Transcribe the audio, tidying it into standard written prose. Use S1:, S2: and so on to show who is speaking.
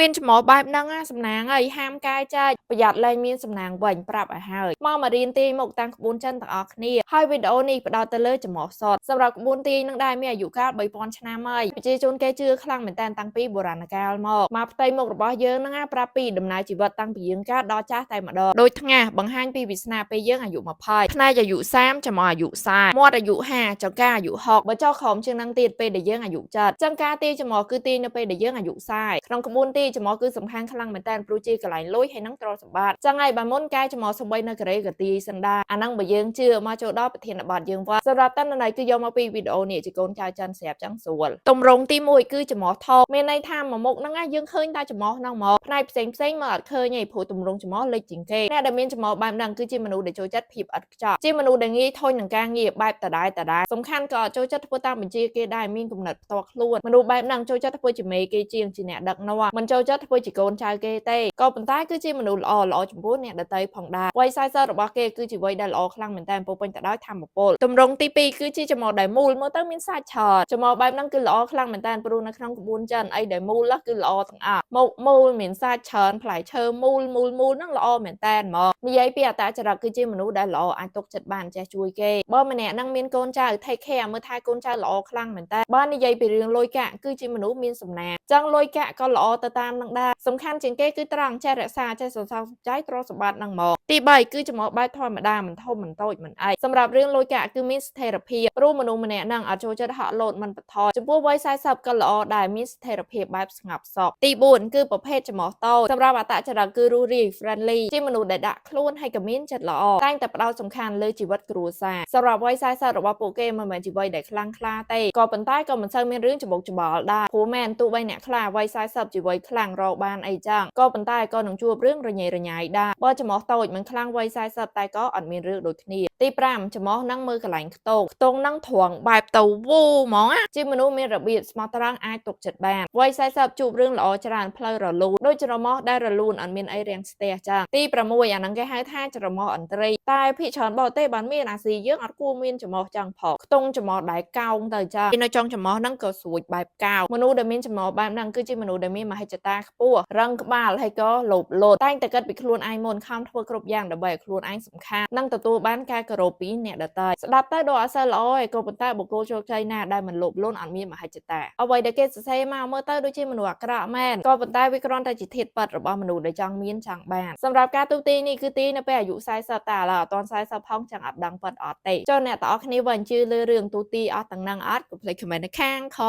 S1: មានចំអបែបហ្នឹងសំណាងអីហាមកាយចែកប្រយ័ត្នលែងមានសំណាងវិញប្រាប់ឲ្យហើយមករៀនទាញមកតាំងក្បួនចិនទាំងអស់គ្នាហើយវីដេអូនេះផ្ដោតទៅលើចំអសតសម្រាប់ក្បួនទាញនឹងដែរមានអាយុកាល3000ឆ្នាំហើយប្រជាជនគេជឿខ្លាំងមែនតើតាំងពីបុរាណកាលមកផ្ទៃមុខរបស់យើងហ្នឹងប្រាប់ពីដំណើរជីវិតតាំងពីយើងកើតដល់ចាស់តែម្ដងដូចថ្ងៃបង្ហាញពីវាសនាពេលយើងអាយុ20ផ្នែកអាយុ30ចំអអាយុ40មាត់អាយុ50ចង្ការអាយុ60បើចុះក្រោមជាងហ្នឹងទៀតពេលដែលយើងអាយុ70ចឹងការទាញចំអគឺទាញនៅពេលដែលយើងអាយុ40ក្នុងក្បួនទាញចំអគឺសំខាន់ខ្លាំងមែនតើព្រោះជាកន្លែងលុយហើយនឹងទ្រព្យសម្បត្តិចឹងហើយបើមុនកែចំអសំបីនៅកូរ៉េក៏ទាញសិនដែរអាហ្នឹងបើយើងជឿមកចូលដល់ប្រធានបទយើងវត្តសម្រាប់តន្ន័យគឺយកមកពីវីដេអូនេះជាកូនចៅចិនស្រាប់ចឹងស្រួលទម្រង់ទី1គឺចំអថោកមានន័យថាមួយមុខហ្នឹងយើងឃើញតែចំអហ្នឹងមកផ្នែកផ្សេងមកអត់ឃើញទេព្រោះទម្រង់ចំអលេចជាងគេអ្នកដែលមានចំអបែបហ្នឹងគឺជាមនុស្សដែលចូលចិត្តភាពឥតខ្ចោះជាមនុស្សដែលងាយធុញនឹងការងារបែបដដែលសំខាន់ក៏ចូលចិត្តធ្វើតាមបញ្ជាគេដែរមានគំនិតផ្ទាល់ខ្លួនមនុស្សបែបហ្នឹងចូលចិត្តធ្វើជាមេគេជាងជាអ្នកដឹកនាំមិនចូលចិត្តធ្វើជាកូនចៅគេទេក៏ប៉ុន្តែគឺជាមនុស្សល្អចំពោះអ្នកដទៃផងដែរវ័យ40របស់គេគឺជាវ័យដែលល្អខ្លាំងមែនតើពោពេញទៅដោយធម៌ពលទម្រង់ទី2គឺជាចំអដែលមូលមើលទៅមានសាច់ច្រើនចំអបែបហ្នឹងគឺល្អខ្លាំងមែនតើព្រោះនៅក្នុងក្បួនចិនអីដែលមូលគឺល្អទាំងអស់មកមូលមានសាច់ច្រើនផ្លែឈើមូលហ្នឹងល្អមែនតើហ្មងនិយាយពីអត្តចរិតគឺជាមនុស្សដែលល្អអាចទុកចិត្តបានចេះជួយគេបើម្នាក់ហ្នឹងមានកូនចៅ take care មើលថែកូនចៅល្អខ្លាំងមែនតើបើនិយាយពីរឿងលុយកាក់គឺជាមនុស្សមានសំណាងចឹងលុយកាក់ក៏ល្អទៅតាមនឹងដែរសំខាន់ជាងគេគឺត្រង់ចេះរក្សាចេះសន្សំសំចៃទ្រព្យសម្បត្តិហ្នឹងមកទី3គឺចំអបែបធម្មតាមិនធំមិនតូចមិនអីសម្រាប់រឿងលុយកាក់គឺមានស្ថិរភាពព្រោះមនុស្សម្នាក់ហ្នឹងអត់ចូលចិត្តហក់លោតមិនបន្ថយចំពោះវ័យ40ក៏ល្អដែរមានស្ថិរភាពបែបស្ងប់សុខទី4គឺប្រភេទចំអតូចសម្រាប់អត្តចរិតគឺរស់រាយ friendly ជាមនុស្សដែលដាក់ខ្លួនហើយក៏មានចិត្តល្អតែងតែផ្ដោតសំខាន់លើជីវិតគ្រួសារសម្រាប់វ័យ40របស់ពួកគេមិនមែនជាវ័យដែលខ្លាំងក្លាទេក៏ប៉ុន្តែក៏មិនសូវមានរឿងច្បុកច្បល់ដែរព្រោះមែនទោះបីអ្នកខ្លះវ័យ40ជាវ័យខ្លាំងរកបានអីចឹងក៏ប៉ុន្តែក៏នឹងជួបរឿងរញ៉េរញ៉ៃដែរបើចំអតូចមិនខ្លាំងវ័យ40តែក៏អត់មានរឿងដូចគ្នាទី5ចំអហ្នឹងមើលកន្លែងខ្ទងហ្នឹងត្រង់បែបទៅវូហ្មងជាមនុស្សមានរបៀបស្មោះត្រង់អាចទុកចិត្តបានវ័យ40ជួបរឿងល្អច្រើនផ្លូវរលូនដូចច្រមុះដែលរលូនអត់មានអីរាំងស្ទះចឹងទី6អាហ្នឹងគេហៅថាច្រមុះអន្ត្រីតែភាគច្រើនបរទេសបានមានអាស៊ីយើងអត់គួរមានច្រមុះចឹងផងខ្ទង់ច្រមុះដែលកោងទៅចឹងនៅចុងច្រមុះហ្នឹងក៏ស្រួចបែបកោងមនុស្សដែលមានច្រមុះបែបហ្នឹងគឺជាមនុស្សដែលមានមហិច្ឆតាខ្ពស់រឹងក្បាលហើយក៏លោភលន់តែងតែគិតពីខ្លួនឯងមុនខំធ្វើគ្រប់យ៉ាងដើម្បីឲ្យខ្លួនឯងសំខាន់និងទទួលបានការគោរពពីអ្នកដទៃស្ដាប់ទៅដូចអត់សូវល្អឯងក៏ប៉ុន្តែបុគ្គលជោគជ័យណាស់ដែលមិនលោភលន់អត់មានមហិច្ឆតាអ្វីដែលគេសរសេរមកមើលទៅដូចជាមនុស្សអាក្រក់មែនក៏ប៉ុន្តែវាគ្រាន់តែជាធាតុពិតរបស់មនុស្សដែលចង់មានចង់បានសម្រាប់ការទូទាញនេះគឺទាញនៅពេលអាយុ40តែឥឡូវអត់ទាន់40ផងchẳngអត់ដឹងពិតអត់ទេចុះអ្នកទាំងអស់គ្នាវិញជឿលើរឿងទូទាញអស់ទាំងហ្នឹងអត់កុំភ្លេច comment នៅខាងខ